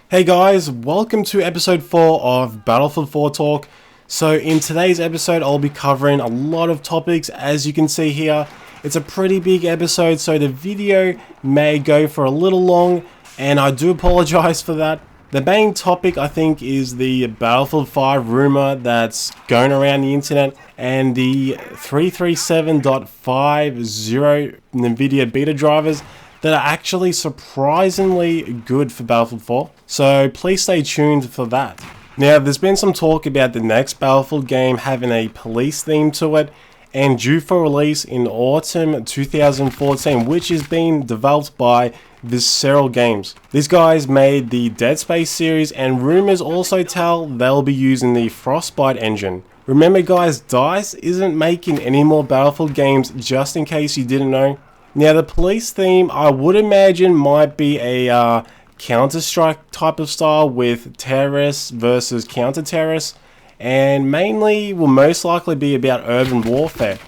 Hey guys, welcome to episode 4 of Battlefield 4 Talk. So in today's episode I'll be covering a lot of topics. As you can see here, it's a pretty big episode, so the video may go for a little long, and I do apologize for that. The main topic I think is the Battlefield 5 rumor that's going around the internet, and the 337.50 Nvidia beta drivers that are actually surprisingly good for Battlefield 4. So please stay tuned for that. Now, there's been some talk about the next Battlefield game having a police theme to it, and due for release in autumn 2014, which is being developed by Visceral Games. These guys made the Dead Space series, and rumors also tell they'll be using the Frostbite engine. Remember guys, DICE isn't making any more Battlefield games, just in case you didn't know. Now, the police theme, I would imagine, might be a Counter-Strike type of style with terrorists versus counter-terrorists, and mainly will most likely be about urban warfare.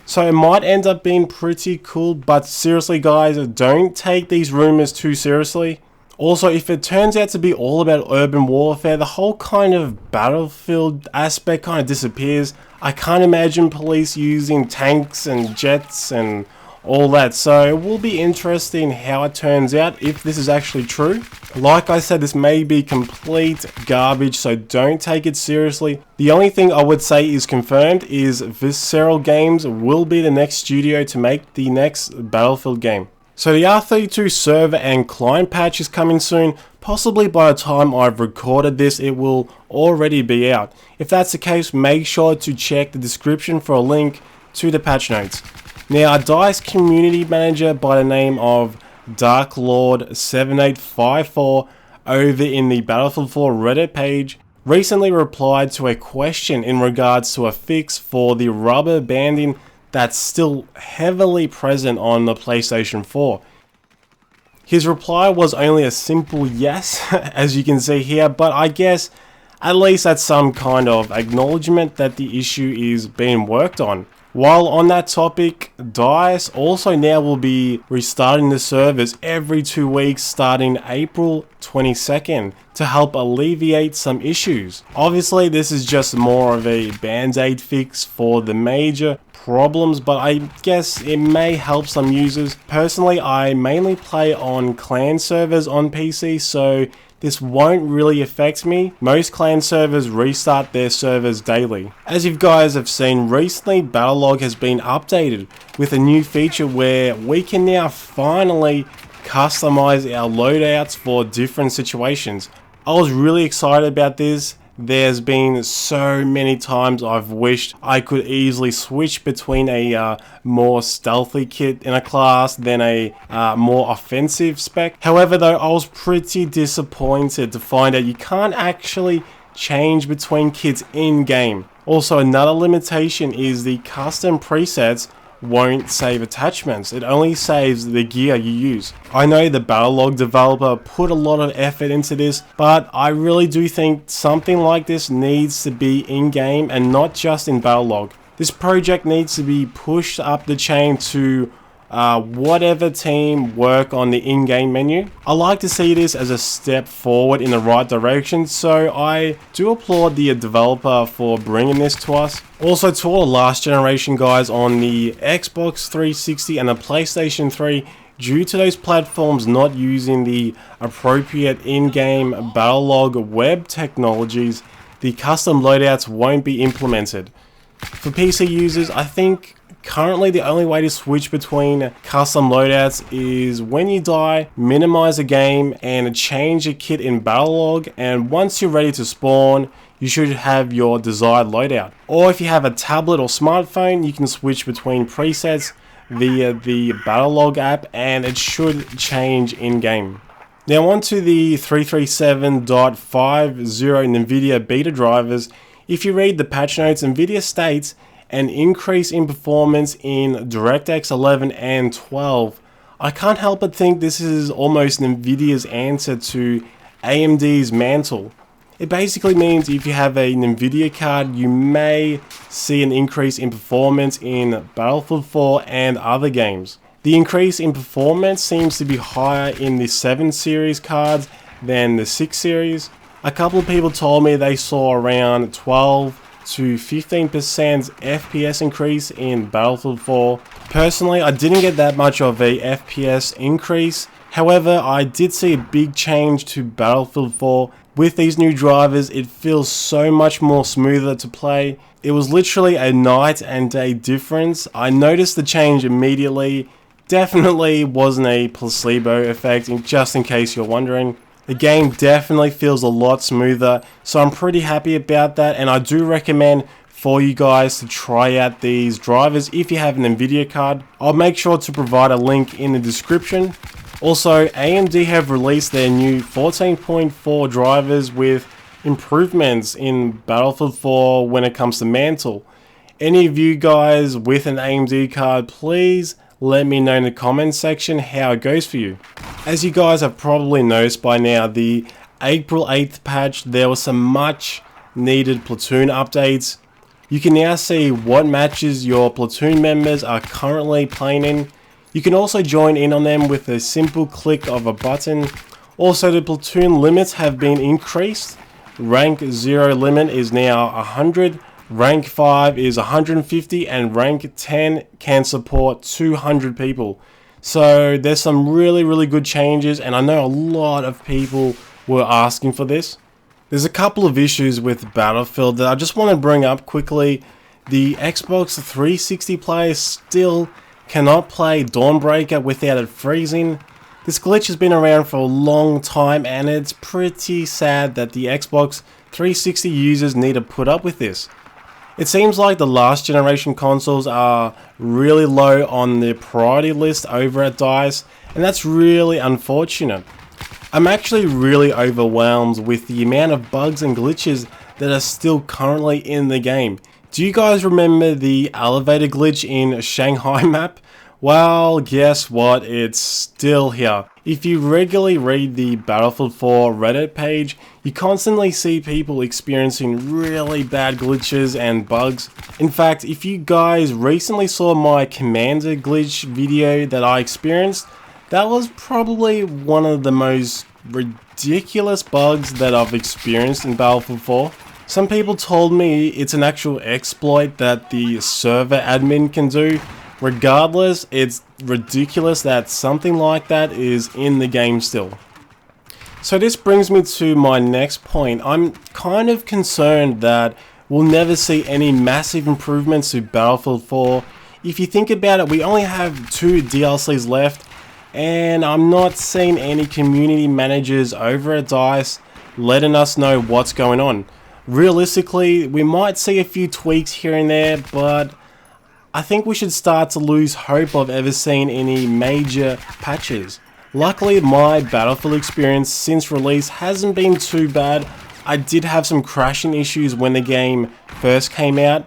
So it might end up being pretty cool, but seriously guys, don't take these rumors too seriously. Also, if it turns out to be all about urban warfare, the whole kind of Battlefield aspect kind of disappears. I can't imagine police using tanks and jets and all that, so it will be interesting how it turns out if this is actually true. Like I said, this may be complete garbage, so don't take it seriously. The only thing I would say is confirmed is Visceral Games will be the next studio to make the next Battlefield game. So the R32 server and client patch is coming soon. Possibly by the time I've recorded this, it will already be out. If that's the case, make sure to check the description for a link to the patch notes. Now, a DICE community manager by the name of DarkLord7854 over in the Battlefield 4 Reddit page recently replied to a question in regards to a fix for the rubber banding that's still heavily present on the PlayStation 4. His reply was only a simple yes, as you can see here, but I guess at least that's some kind of acknowledgement that the issue is being worked on. While on that topic, DICE also now will be restarting the servers every 2 weeks starting April 22nd to help alleviate some issues. Obviously, this is just more of a band-aid fix for the major problems, but I guess it may help some users. Personally, I mainly play on clan servers on PC, so this won't really affect me. Most clan servers restart their servers daily. As you guys have seen recently, Battlelog has been updated with a new feature where we can now finally customize our loadouts for different situations. I was really excited about this. There's been so many times I've wished I could easily switch between a more stealthy kit in a class than a more offensive spec. However though, I was pretty disappointed to find out you can't actually change between kits in game. Also, another limitation is the custom presets won't save attachments. It only saves the gear you use. I know the Battlelog developer put a lot of effort into this, but I really do think something like this needs to be in-game and not just in Battlelog. This project needs to be pushed up the chain to whatever team work on the in-game menu. I like to see this as a step forward in the right direction, so I do applaud the developer for bringing this to us. Also, to all the last generation guys on the Xbox 360 and the PlayStation 3, due to those platforms not using the appropriate in-game Battlelog web technologies, the custom loadouts won't be implemented. For PC users, I think currently the only way to switch between custom loadouts is when you die, minimize the game and change your kit in Battlelog, and once you're ready to spawn, you should have your desired loadout. Or if you have a tablet or smartphone, you can switch between presets via the Battlelog app and it should change in-game. Now onto the 337.50 Nvidia beta drivers. If you read the patch notes, Nvidia states an increase in performance in DirectX 11 and 12. I can't help but think this is almost Nvidia's answer to AMD's Mantle. It basically means if you have a Nvidia card, you may see an increase in performance in Battlefield 4 and other games. The increase in performance seems to be higher in the 7 series cards than the 6 series. A couple of people told me they saw around 12 to 15% FPS increase in Battlefield 4. Personally, I didn't get that much of a FPS increase. However, I did see a big change to Battlefield 4. With these new drivers, it feels so much more smoother to play. It was literally a night and day difference. I noticed the change immediately. Definitely wasn't a placebo effect, just in case you're wondering. The game definitely feels a lot smoother, so I'm pretty happy about that, and I do recommend for you guys to try out these drivers if you have an Nvidia card. I'll make sure to provide a link in the description. Also, AMD have released their new 14.4 drivers with improvements in Battlefield 4 when it comes to Mantle. Any of you guys with an AMD card, please let me know in the comments section how it goes for you. As you guys have probably noticed by now, the April 8th patch, there were some much needed Platoon updates. You can now see what matches your Platoon members are currently playing in. You can also join in on them with a simple click of a button. Also, the Platoon limits have been increased. Rank 0 limit is now 100. Rank 5 is 150 and rank 10 can support 200 people. So there's some really good changes, and I know a lot of people were asking for this. There's a couple of issues with Battlefield that I just want to bring up quickly. The Xbox 360 players still cannot play Dawnbreaker without it freezing. This glitch has been around for a long time, and it's pretty sad that the Xbox 360 users need to put up with this. It seems like the last generation consoles are really low on the priority list over at DICE, and that's really unfortunate. I'm actually really overwhelmed with the amount of bugs and glitches that are still currently in the game. Do you guys remember the elevator glitch in Shanghai map? Well, guess what? It's still here. If you regularly read the Battlefield 4 Reddit page, you constantly see people experiencing really bad glitches and bugs. In fact, if you guys recently saw my Commander glitch video that I experienced, that was probably one of the most ridiculous bugs that I've experienced in Battlefield 4. Some people told me it's an actual exploit that the server admin can do. Regardless, it's ridiculous that something like that is in the game still. So this brings me to my next point. I'm kind of concerned that we'll never see any massive improvements to Battlefield 4. If you think about it, we only have 2 DLCs left, and I'm not seeing any community managers over at DICE letting us know what's going on. Realistically, we might see a few tweaks here and there, but I think we should start to lose hope of ever seeing any major patches. Luckily, my Battlefield experience since release hasn't been too bad. I did have some crashing issues when the game first came out.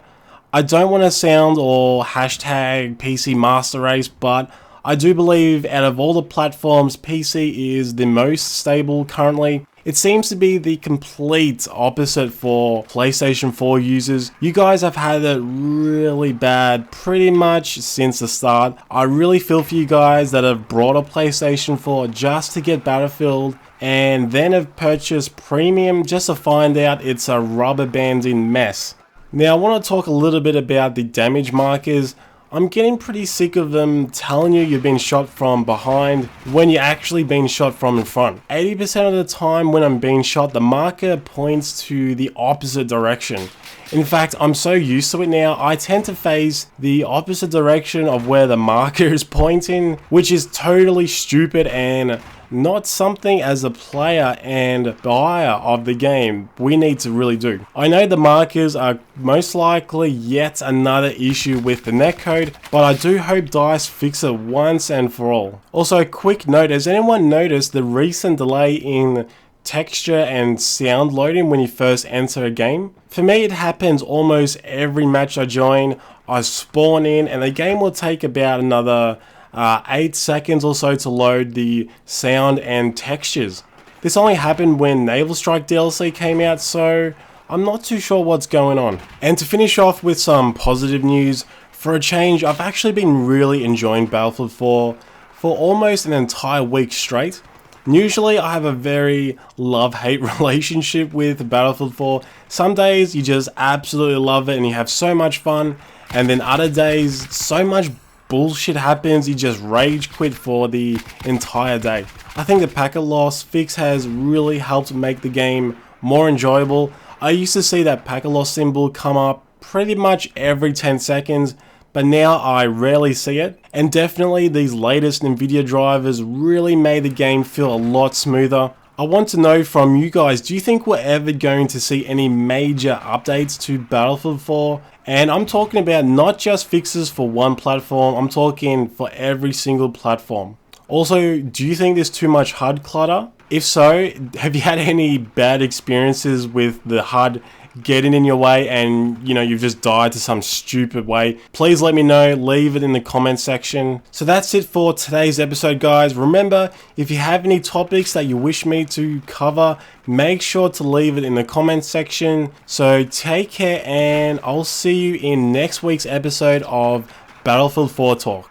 I don't want to sound or hashtag PC Master Race, but I do believe out of all the platforms, PC is the most stable currently. It seems to be the complete opposite for PlayStation 4 users. You guys have had it really bad pretty much since the start. I really feel for you guys that have brought a PlayStation 4 just to get Battlefield and then have purchased Premium just to find out it's a rubber banding mess. Now I want to talk a little bit about the damage markers. I'm getting pretty sick of them telling you you've been shot from behind when you're actually being shot from in front. 80% of the time when I'm being shot, the marker points to the opposite direction. In fact, I'm so used to it now, I tend to face the opposite direction of where the marker is pointing, which is totally stupid and not something as a player and buyer of the game we need to really do. I know the markers are most likely yet another issue with the netcode, but I do hope DICE fix it once and for all. Also, a quick note, has anyone noticed the recent delay in texture and sound loading when you first enter a game? For me, it happens almost every match I join. I spawn in and the game will take about another 8 seconds or so to load the sound and textures. This only happened when Naval Strike DLC came out, so I'm not too sure what's going on. And to finish off with some positive news, for a change, I've actually been really enjoying Battlefield 4 for almost an entire week straight. Usually I have a very love-hate relationship with Battlefield 4. Some days you just absolutely love it and you have so much fun, and then other days so much bullshit happens you just rage quit for the entire day. I think the packet loss fix has really helped make the game more enjoyable. I used to see that packet loss symbol come up pretty much every 10 seconds, but now I rarely see it. And definitely these latest Nvidia drivers really made the game feel a lot smoother. I want to know from you guys, do you think we're ever going to see any major updates to Battlefield 4? And I'm talking about not just fixes for one platform, I'm talking for every single platform. Also, do you think there's too much HUD clutter? If so, have you had any bad experiences with the HUD getting in your way and you've just died to some stupid way? Please let me know, leave it in the comment section. So that's it for today's episode, guys. Remember, if you have any topics that you wish me to cover, make sure to leave it in the comment section. So take care, and I'll see you in next week's episode of Battlefield 4 Talk.